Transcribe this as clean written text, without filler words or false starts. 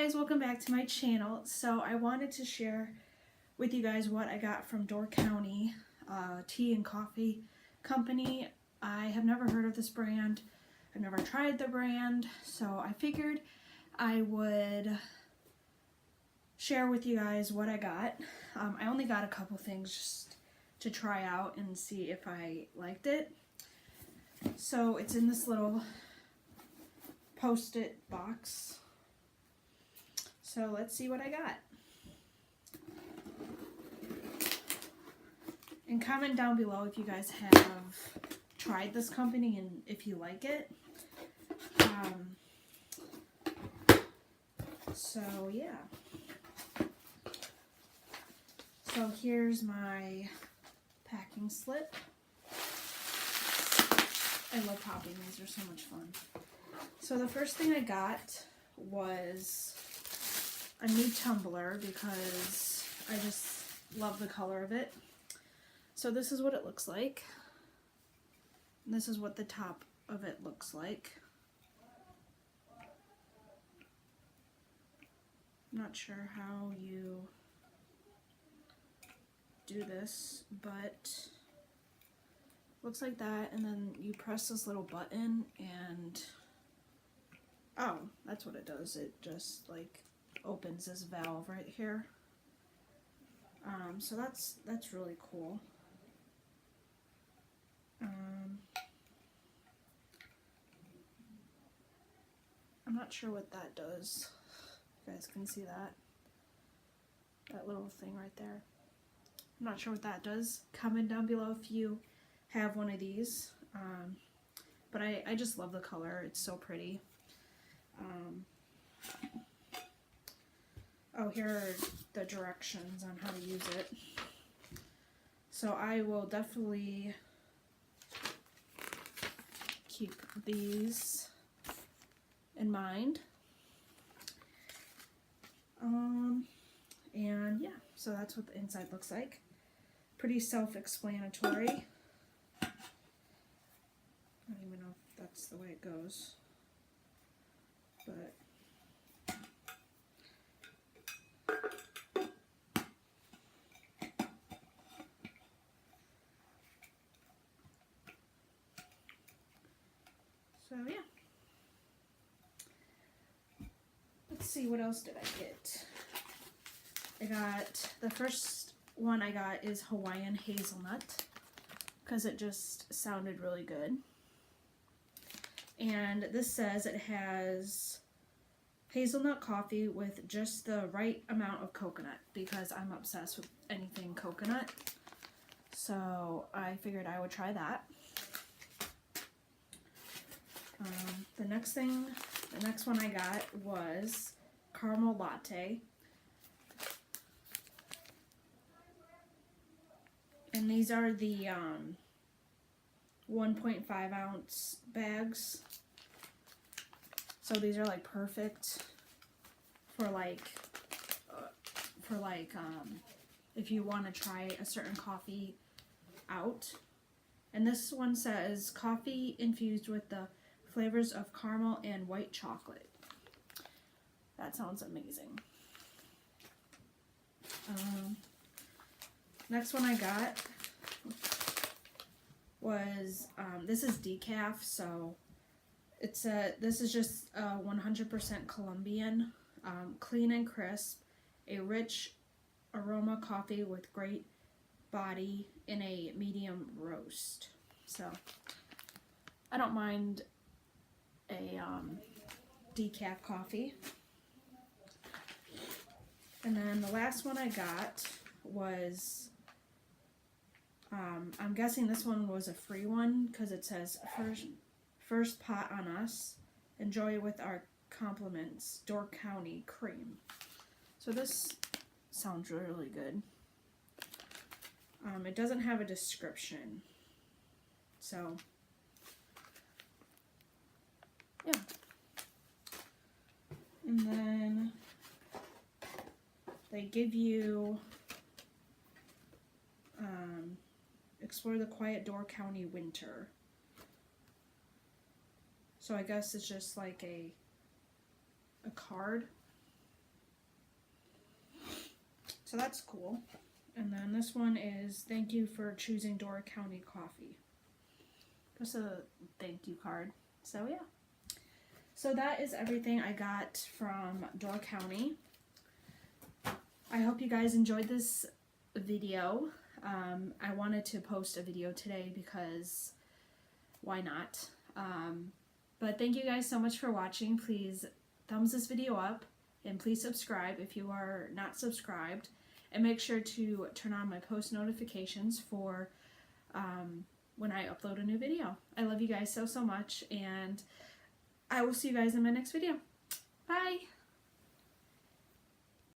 guys, welcome back to my channel. So I wanted to share with you guys what I got from Door County Tea and Coffee Company. I have never heard of this brand. I've never tried the brand, so I figured I would share with you guys what I got. I only got a couple things just to try out and see if I liked it. So it's in this little Post-it box. So let's see what I got. And comment down below if you guys have tried this company and if you like it. So yeah. So here's my packing slip. I love popping these, they're so much fun. So the first thing I got was a new tumbler because I just love the color of it. So this is what it looks like. And this is what the top of it looks like. I'm not sure how you do this, but looks like that, and then you press this little button and oh, that's what it does. It just like opens this valve right here. So that's really cool. I'm not sure what that does. You guys can see that little thing right there. I'm not sure what that does. Comment down below if you have one of these. But I just love the color. It's so pretty. Oh, here are the directions on how to use it. So I will definitely keep these in mind. And yeah, so that's what the inside looks like. Pretty self-explanatory. I don't even know if that's the way it goes, but so yeah. Let's see, what else did I get? I got, the first one I got is Hawaiian Hazelnut because it just sounded really good. And this says it has hazelnut coffee with just the right amount of coconut because I'm obsessed with anything coconut. So I figured I would try that. The next one I got was caramel latte. And these are the 1.5 ounce bags. So these are like perfect for if you want to try a certain coffee out. And this one says coffee infused with the flavors of caramel and white chocolate. That sounds amazing. Next one I got was, this is decaf, so this is just 100% Colombian, clean and crisp, a rich aroma coffee with great body in a medium roast. So I don't mind a decaf coffee. And then the last one I got was, I'm guessing this one was a free one because it says first pot on us. Enjoy with our compliments, Door County Cream. So this sounds really good. It doesn't have a description. So yeah. And then they give you explore the quiet Door County winter. So I guess it's just like a card So that's cool. And then this one is thank you for choosing Door County Coffee. Just a thank you card. So yeah. So that is everything I got from Door County. I hope you guys enjoyed this video. I wanted to post a video today because why not? But thank you guys so much for watching. Please thumbs this video up and please subscribe if you are not subscribed. And make sure to turn on my post notifications for when I upload a new video. I love you guys so much, and I will see you guys in my next video. Bye!